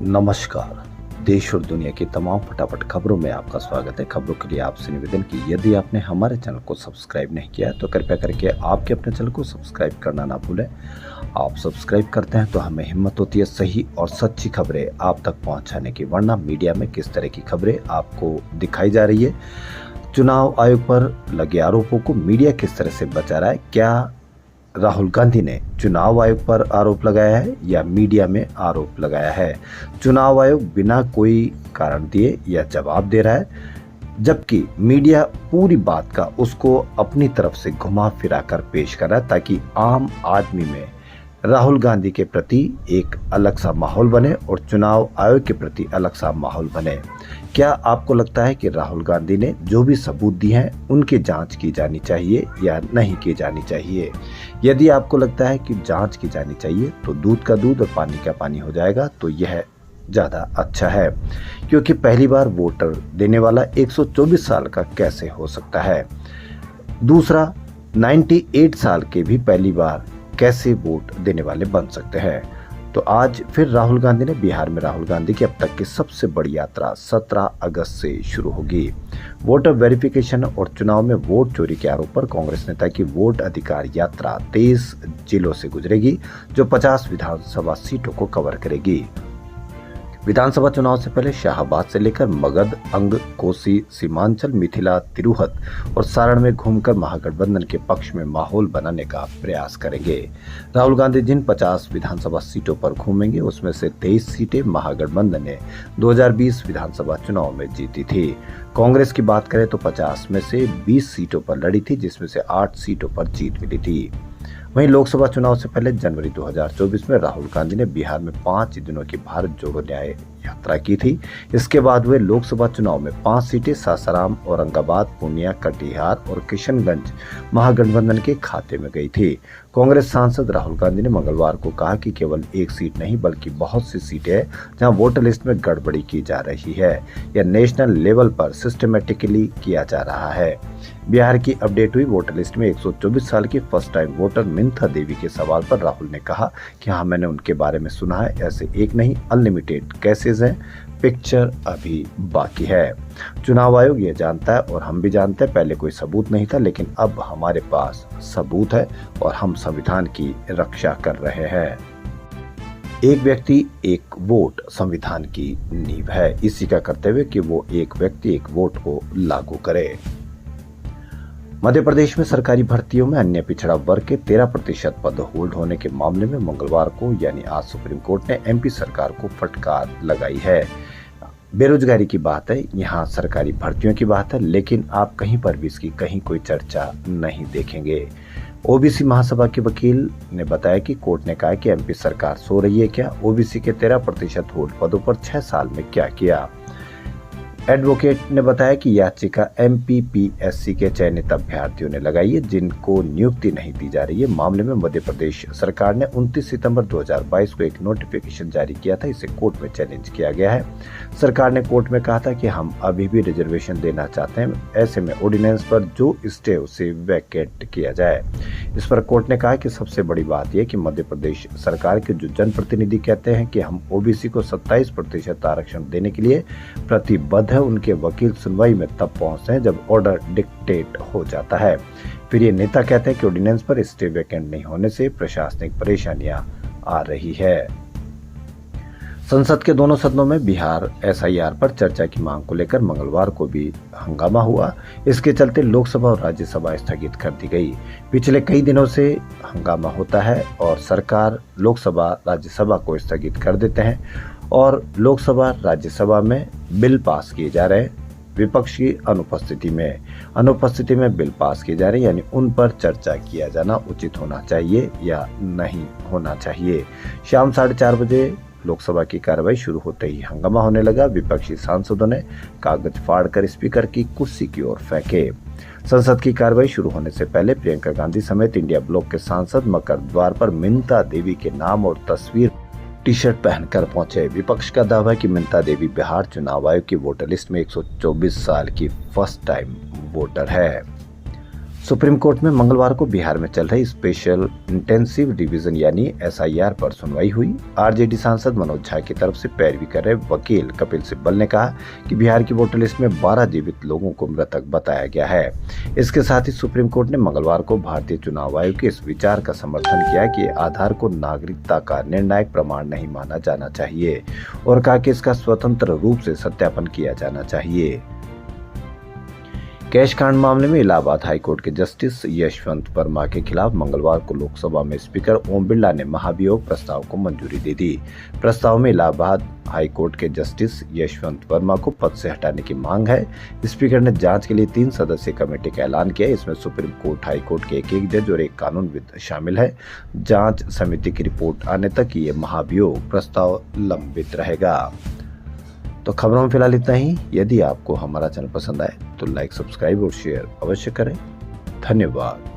नमस्कार। देश और दुनिया की तमाम फटाफट खबरों में आपका स्वागत है। खबरों के लिए आपसे निवेदन कि यदि आपने हमारे चैनल को सब्सक्राइब नहीं किया है तो कृपया करके आपके अपने चैनल को सब्सक्राइब करना ना भूलें। आप सब्सक्राइब करते हैं तो हमें हिम्मत होती है सही और सच्ची खबरें आप तक पहुंचाने की, वरना मीडिया में किस तरह की खबरें आपको दिखाई जा रही है। चुनाव आयोग पर लगे आरोपों को मीडिया किस तरह से बचा रहा है? क्या राहुल गांधी ने चुनाव आयोग पर आरोप लगाया है या मीडिया में आरोप लगाया है? चुनाव आयोग बिना कोई कारण दिए यह जवाब दे रहा है, जबकि मीडिया पूरी बात का उसको अपनी तरफ से घुमा फिरा कर पेश कर रहा है, ताकि आम आदमी में राहुल गांधी के प्रति एक अलग सा माहौल बने और चुनाव आयोग के प्रति अलग सा माहौल बने। क्या आपको लगता है कि राहुल गांधी ने जो भी सबूत दिए हैं उनकी जांच की जानी चाहिए या नहीं की जानी चाहिए? यदि आपको लगता है कि जांच की जानी चाहिए तो दूध का दूध और पानी का पानी हो जाएगा, तो यह ज़्यादा अच्छा है, क्योंकि पहली बार वोटर देने वाला 124 साल का कैसे हो सकता है? दूसरा, 98 साल के भी पहली बार कैसे वोट देने वाले बन सकते हैं? तो आज फिर राहुल गांधी ने बिहार में राहुल गांधी की अब तक की सबसे बड़ी यात्रा 17 अगस्त से शुरू होगी। वोटर वेरिफिकेशन और चुनाव में वोट चोरी के आरोप पर कांग्रेस नेता की वोट अधिकार यात्रा 23 जिलों से गुजरेगी, जो 50 विधानसभा सीटों को कवर करेगी। विधानसभा चुनाव से पहले शाहबाद से लेकर मगध, अंग, कोसी, सीमांचल, मिथिला, तिरहुत और सारण में घूमकर महागठबंधन के पक्ष में माहौल बनाने का प्रयास करेंगे। राहुल गांधी जिन 50 विधानसभा सीटों पर घूमेंगे उसमें से 23 सीटें महागठबंधन ने 2020 विधानसभा चुनाव में जीती थी। कांग्रेस की बात करें तो 50 में से 20 सीटों पर लड़ी थी, जिसमें से 8 सीटों पर जीत मिली थी। वहीं लोकसभा चुनाव से पहले जनवरी 2024 में राहुल गांधी ने बिहार में 5 दिनों की भारत जोड़ो न्याय यात्रा की थी। इसके बाद हुए लोकसभा चुनाव में 5 सीटें सासाराम, औरंगाबाद, पूर्णिया, कटिहार और किशनगंज महागठबंधन के खाते में गई थी। कांग्रेस सांसद राहुल गांधी ने मंगलवार को कहा कि केवल एक सीट नहीं बल्कि बहुत सी सीटें हैं जहां वोटर लिस्ट में गड़बड़ी की जा रही है। यह नेशनल लेवल पर सिस्टमेटिकली किया जा रहा है। बिहार की अपडेट हुई वोटर लिस्ट में 124 साल की फर्स्ट टाइम वोटर मिंथा देवी के सवाल पर राहुल ने कहा कि हाँ, मैंने उनके बारे में सुना है। ऐसे एक नहीं, अनलिमिटेड केसेस हैं। पिक्चर अभी बाकी है। चुनाव आयोग ये जानता है और हम भी जानते हैं, पहले कोई सबूत नहीं था, लेकिन अब हमारे पास सबूत है और हम संविधान की रक्षा कर रहे हैं। एक व्यक्ति एक वोट संविधान की नींव है। इसी का करते हुए कि वो एक व्यक्ति एक वोट को लागू करे। मध्य प्रदेश में सरकारी भर्तियों में अन्य पिछड़ा वर्ग के 13% पद होल्ड होने के मामले में मंगलवार को यानी आज सुप्रीम कोर्ट ने एमपी सरकार को फटकार लगाई है। बेरोजगारी की बात है, यहाँ सरकारी भर्तियों की बात है, लेकिन आप कहीं पर भी इसकी कहीं कोई चर्चा नहीं देखेंगे। ओबीसी महासभा के वकील ने बताया कि कोर्ट ने कहा कि एमपी सरकार सो रही है क्या? ओबीसी के 13% होल्ड पदों पर 6 साल में क्या किया? एडवोकेट ने बताया कि याचिका एमपीपीएससी के चयनित अभ्यर्थियों ने लगाई है जिनको नियुक्ति नहीं दी जा रही है। मामले में मध्य प्रदेश सरकार ने 29 सितंबर 2022 को एक नोटिफिकेशन जारी किया था। इसे कोर्ट में चैलेंज किया गया है। सरकार ने कोर्ट में कहा था कि हम अभी भी रिजर्वेशन देना चाहते हैं, ऐसे में ऑर्डिनेंस पर जो स्टे उसे वैकेट किया जाए। इस पर कोर्ट ने कहा कि सबसे बड़ी बात यह कि मध्य प्रदेश सरकार के जो जनप्रतिनिधि कहते हैं कि हम ओबीसी को 27% आरक्षण देने के लिए प्रतिबद्ध है, उनके वकील सुनवाई में तब पहुंचते हैं जब ऑर्डर डिक्टेट हो जाता है। फिर ये नेता कहते हैं कि ऑर्डिनेंस पर स्टे वैकेंट नहीं होने से प्रशासनिक परेशानियां आ रही है। संसद के दोनों सदनों में बिहार एसआईआर पर चर्चा की मांग को लेकर मंगलवार को भी हंगामा हुआ। इसके चलते लोकसभा और राज्यसभा स्थगित कर दी गई। पिछले कई दिनों से हंगामा होता है और सरकार लोकसभा राज्यसभा को स्थगित कर देते हैं और लोकसभा राज्यसभा में बिल पास किए जा रहे हैं। विपक्ष की अनुपस्थिति में बिल पास किए जा रहे हैं, यानी उन पर चर्चा किया जाना उचित होना चाहिए या नहीं होना चाहिए। शाम 4:30 बजे लोकसभा की कार्रवाई शुरू होते ही हंगामा होने लगा। विपक्षी सांसदों ने कागज फाड़कर स्पीकर की कुर्सी की ओर फेंके। संसद की कार्रवाई शुरू होने से पहले प्रियंका गांधी समेत इंडिया ब्लॉक के सांसद मकर द्वार पर मिंथा देवी के नाम और तस्वीर टी शर्ट पहनकर पहुंचे। विपक्ष का दावा है कि मिंथा देवी बिहार चुनाव आयोग की वोटर लिस्ट में 124 साल की फर्स्ट टाइम वोटर है। सुप्रीम कोर्ट में मंगलवार को बिहार में चल रही स्पेशल इंटेंसिव डिवीजन यानी एसआईआर पर सुनवाई हुई। आरजेडी सांसद मनोज झा की तरफ से पैरवी कर रहे वकील कपिल सिब्बल ने कहा कि बिहार की वोटर लिस्ट में 12 जीवित लोगों को मृतक बताया गया है। इसके साथ ही सुप्रीम कोर्ट ने मंगलवार को भारतीय चुनाव आयोग के इस विचार का समर्थन किया कि आधार को नागरिकता का निर्णायक प्रमाण नहीं माना जाना चाहिए और कहा कि इसका स्वतंत्र रूप से सत्यापन किया जाना चाहिए। कैश कांड मामले में इलाहाबाद हाईकोर्ट के जस्टिस यशवंत वर्मा के खिलाफ मंगलवार को लोकसभा में स्पीकर ओम बिरला ने महाभियोग प्रस्ताव को मंजूरी दे दी। प्रस्ताव में इलाहाबाद हाईकोर्ट के जस्टिस यशवंत वर्मा को पद से हटाने की मांग है। स्पीकर ने जांच के लिए 3 सदस्यीय कमेटी का ऐलान किया। इसमें सुप्रीम कोर्ट, हाई कोर्ट के एक जज और एक कानूनविद शामिल है। जांच समिति की रिपोर्ट आने तक ये महाभियोग प्रस्ताव लंबित रहेगा। तो खबरों में फिलहाल इतना ही। यदि आपको हमारा चैनल पसंद आए तो लाइक, सब्सक्राइब और शेयर अवश्य करें। धन्यवाद।